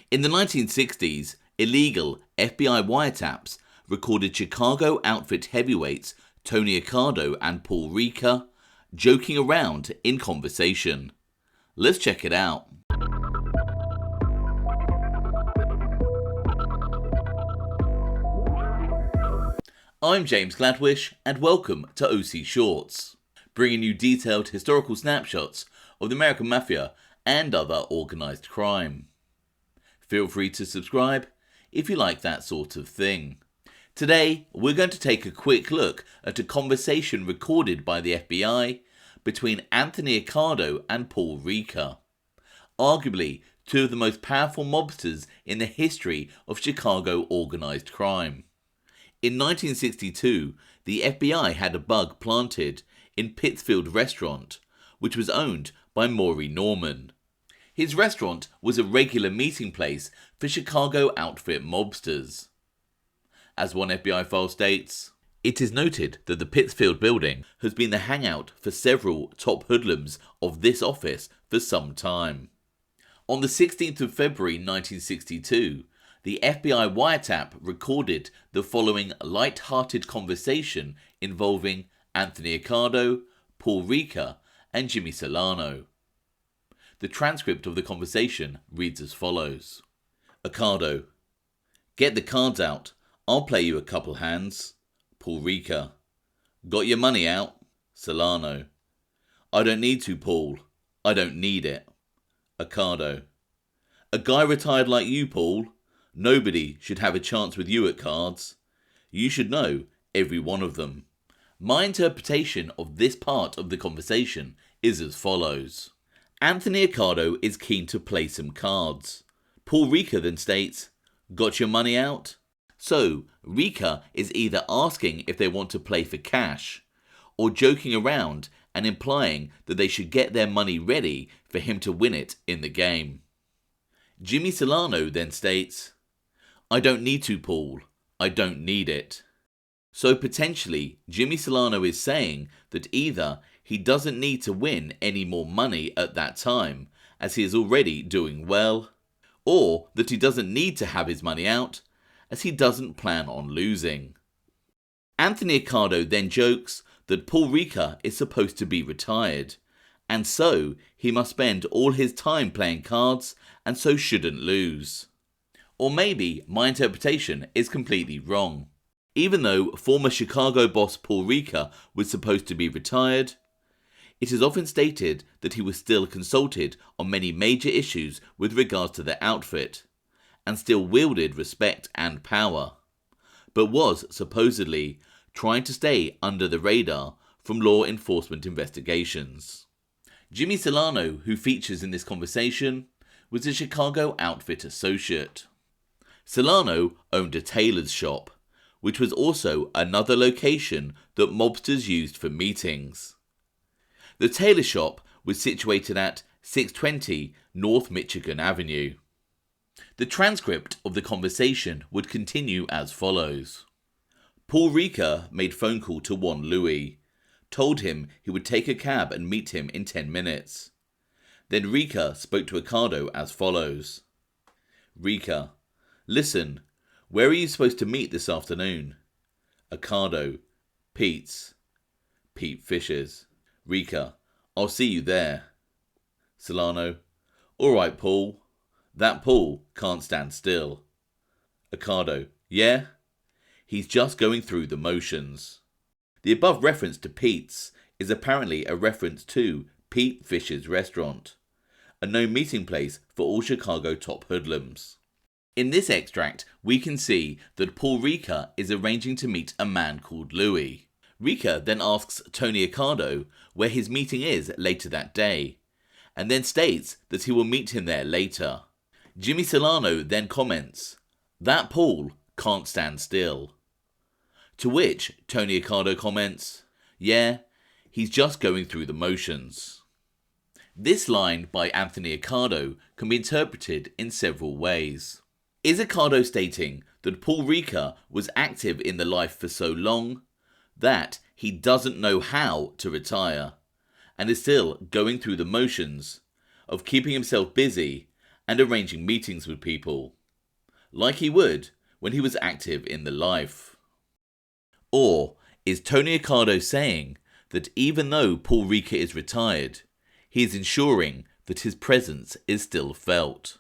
In the 1960s, illegal FBI wiretaps recorded Chicago outfit heavyweights Tony Accardo and Paul Ricca joking around in conversation. Let's check it out. I'm James Gladwish and welcome to OC Shorts, bringing you detailed historical snapshots of the American Mafia and other organised crime. Feel free to subscribe if you like that sort of thing. Today, we're going to take a quick look at a conversation recorded by the FBI between Anthony Accardo and Paul Ricca, arguably two of the most powerful mobsters in the history of Chicago organised crime. In 1962, the FBI had a bug planted in Pittsfield Restaurant, which was owned by Maury Norman. His restaurant was a regular meeting place for Chicago outfit mobsters. As one FBI file states, it is noted that the Pittsfield building has been the hangout for several top hoodlums of this office for some time. On the 16th of February 1962, the FBI wiretap recorded the following light-hearted conversation involving Anthony Accardo, Paul Ricca, and Jimmy Solano. The transcript of the conversation reads as follows. Accardo: get the cards out. I'll play you a couple hands. Paul Ricca: got your money out? Solano: I don't need to, Paul. I don't need it. Accardo: a guy retired like you, Paul. Nobody should have a chance with you at cards. You should know every one of them. My interpretation of this part of the conversation is as follows. Anthony Accardo is keen to play some cards. Paul Ricca then states, got your money out? So, Ricca is either asking if they want to play for cash, or joking around and implying that they should get their money ready for him to win it in the game. Jimmy Solano then states, I don't need to, Paul. I don't need it. So potentially, Jimmy Solano is saying that either he doesn't need to win any more money at that time, as he is already doing well, or that he doesn't need to have his money out, as he doesn't plan on losing. Anthony Accardo then jokes that Paul Ricca is supposed to be retired, and so he must spend all his time playing cards and so shouldn't lose. Or maybe my interpretation is completely wrong. Even though former Chicago boss Paul Ricca was supposed to be retired, it is often stated that he was still consulted on many major issues with regards to the outfit, and still wielded respect and power, but was supposedly trying to stay under the radar from law enforcement investigations. Jimmy Solano, who features in this conversation, was a Chicago outfit associate. Solano owned a tailor's shop, which was also another location that mobsters used for meetings. The tailor shop was situated at 620 North Michigan Avenue. The transcript of the conversation would continue as follows. Paul Ricca made phone call to one Louis, told him he would take a cab and meet him in 10 minutes. Then Ricca spoke to Accardo as follows. Ricca: listen, where are you supposed to meet this afternoon? Accardo: Pete's. Pete Fisher's. Ricca: I'll see you there. Solano: all right, Paul. That Paul can't stand still. Accardo: yeah? He's just going through the motions. The above reference to Pete's is apparently a reference to Pete Fisher's restaurant, a known meeting place for all Chicago top hoodlums. In this extract, we can see that Paul Ricca is arranging to meet a man called Louis. Ricca then asks Tony Accardo where his meeting is later that day, and then states that he will meet him there later. Jimmy Solano then comments, that Paul can't stand still. To which Tony Accardo comments, yeah, he's just going through the motions. This line by Anthony Accardo can be interpreted in several ways. Is Accardo stating that Paul Ricca was active in the life for so long that he doesn't know how to retire, and is still going through the motions of keeping himself busy and arranging meetings with people, like he would when he was active in the life? Or is Tony Accardo saying that even though Paul Ricca is retired, he is ensuring that his presence is still felt?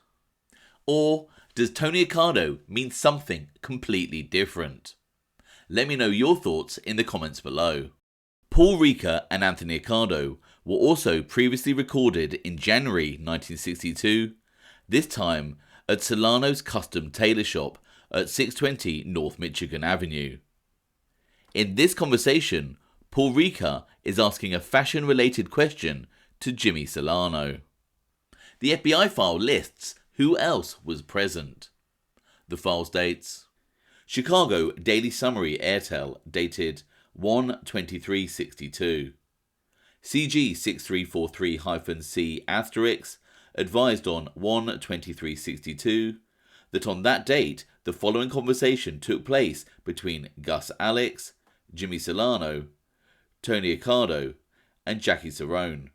Or does Tony Accardo mean something completely different? Let me know your thoughts in the comments below. Paul Ricca and Anthony Accardo were also previously recorded in January 1962, this time at Solano's custom tailor shop at 620 North Michigan Avenue. In this conversation, Paul Ricca is asking a fashion-related question to Jimmy Solano. The FBI file lists who else was present. The file states, Chicago Daily Summary Airtel dated 1/23/62. CG 6343-C * advised on 1/23/62 that on that date the following conversation took place between Gus Alex, Jimmy Solano, Tony Accardo, and Jackie Cerone.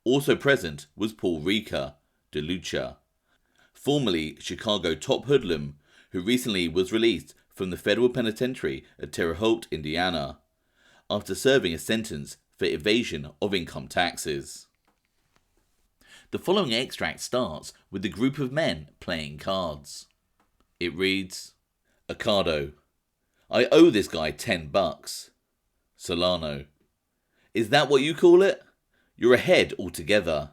Also present was Paul Ricca, de Lucha, formerly Chicago top hoodlum who recently was released from the federal penitentiary at Terre Haute, Indiana, after serving a sentence for evasion of income taxes. The following extract starts with a group of men playing cards. It reads, Accardo, I owe this guy $10. Solano, is that what you call it? You're ahead altogether.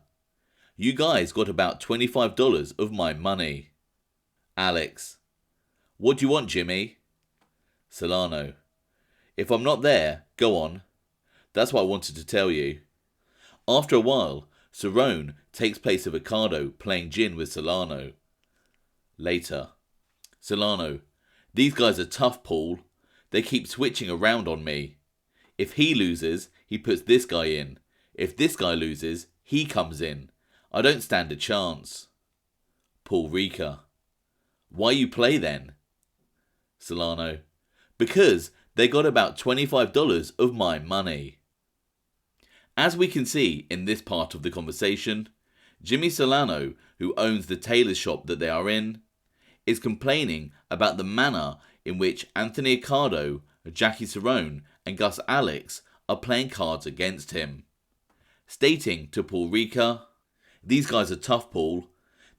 You guys got about $25 of my money. Alex, what do you want, Jimmy? Solano, if I'm not there, go on. That's what I wanted to tell you. After a while, Cerone takes place of Accardo playing gin with Solano. Later, Solano, these guys are tough, Paul. They keep switching around on me. If he loses, he puts this guy in. If this guy loses, he comes in. I don't stand a chance. Paul Ricca, why you play then? Solano, because they got about $25 of my money. As we can see in this part of the conversation, Jimmy Solano, who owns the tailor shop that they are in, is complaining about the manner in which Anthony Accardo, Jackie Cerone, and Gus Alex are playing cards against him, stating to Paul Ricca, these guys are tough, Paul.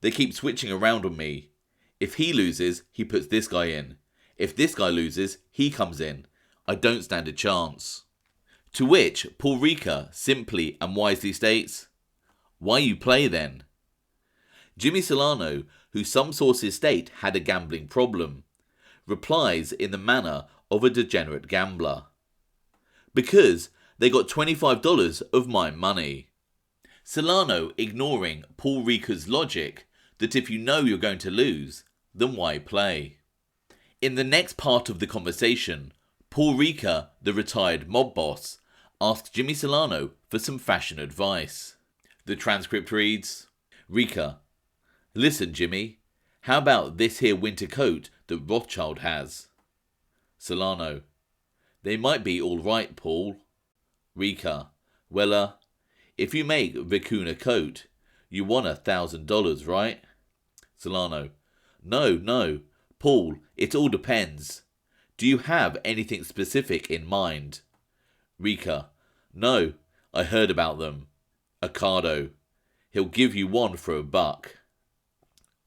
They keep switching around on me. If he loses, he puts this guy in. If this guy loses, he comes in. I don't stand a chance. To which Paul Ricca simply and wisely states, why you play then? Jimmy Solano, who some sources state had a gambling problem, replies in the manner of a degenerate gambler. Because they got $25 of my money. Solano ignoring Paul Ricca's logic that if you know you're going to lose, then why play? In the next part of the conversation, Paul Ricca, the retired mob boss, asks Jimmy Solano for some fashion advice. The transcript reads, Ricca, listen Jimmy, how about this here winter coat that Rothschild has? Solano, they might be all right, Paul. Ricca, well, if you make Vicuna coat, you want $1,000, right? Solano, no, Paul, it all depends. Do you have anything specific in mind? Ricca, no, I heard about them. Accardo, he'll give you one for $1.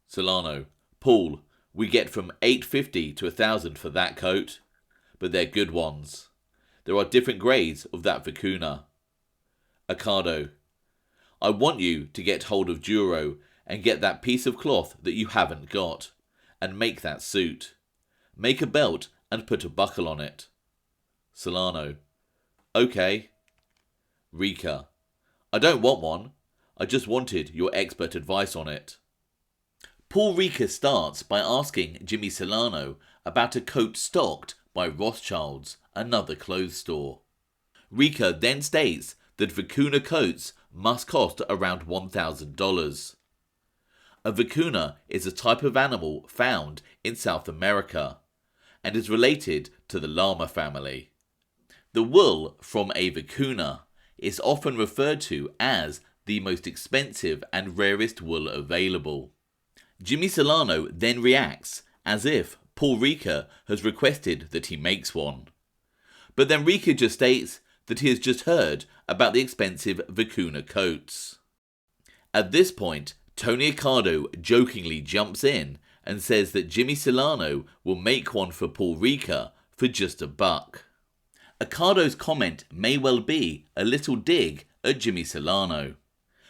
Solano, Paul, we get from $850 to $1,000 for that coat, but they're good ones. There are different grades of that Vicuna. Accardo, I want you to get hold of Duro and get that piece of cloth that you haven't got, and make that suit. Make a belt and put a buckle on it. Solano, okay. Ricca, I don't want one. I just wanted your expert advice on it. Paul Ricca starts by asking Jimmy Solano about a coat stocked by Rothschild's, another clothes store. Ricca then states that Vicuna coats must cost around $1,000. A Vicuna is a type of animal found in South America and is related to the llama family. The wool from a Vicuna is often referred to as the most expensive and rarest wool available. Jimmy Solano then reacts as if Paul Ricca has requested that he makes one. But then Ricca just states that he has just heard about the expensive Vicuna coats. At this point, Tony Accardo jokingly jumps in and says that Jimmy Solano will make one for Paul Ricca for just $1. Accardo's comment may well be a little dig at Jimmy Solano.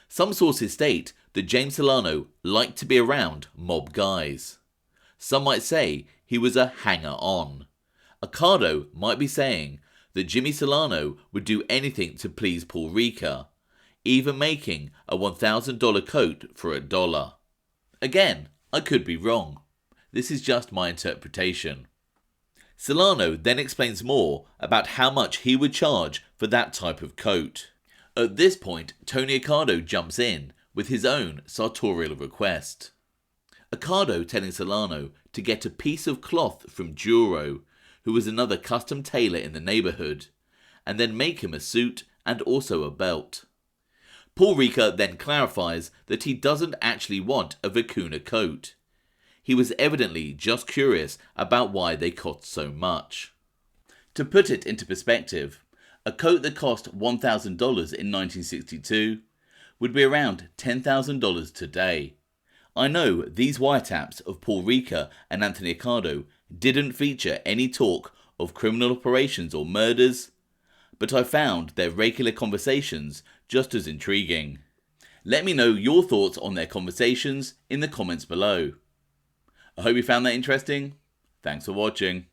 Some sources state that James Solano liked to be around mob guys. Some might say he was a hanger-on. Accardo might be saying that Jimmy Solano would do anything to please Paul Ricca, even making a $1,000 coat for $1. Again, I could be wrong. This is just my interpretation. Solano then explains more about how much he would charge for that type of coat. At this point, Tony Accardo jumps in with his own sartorial request. Accardo telling Solano to get a piece of cloth from Duro, who was another custom tailor in the neighbourhood, and then make him a suit and also a belt. Paul Ricca then clarifies that he doesn't actually want a Vicuna coat. He was evidently just curious about why they cost so much. To put it into perspective, a coat that cost $1,000 in 1962 would be around $10,000 today. I know these wiretaps of Paul Ricca and Anthony Accardo didn't feature any talk of criminal operations or murders, but I found their regular conversations just as intriguing. Let me know your thoughts on their conversations in the comments below. I hope you found that interesting. Thanks for watching.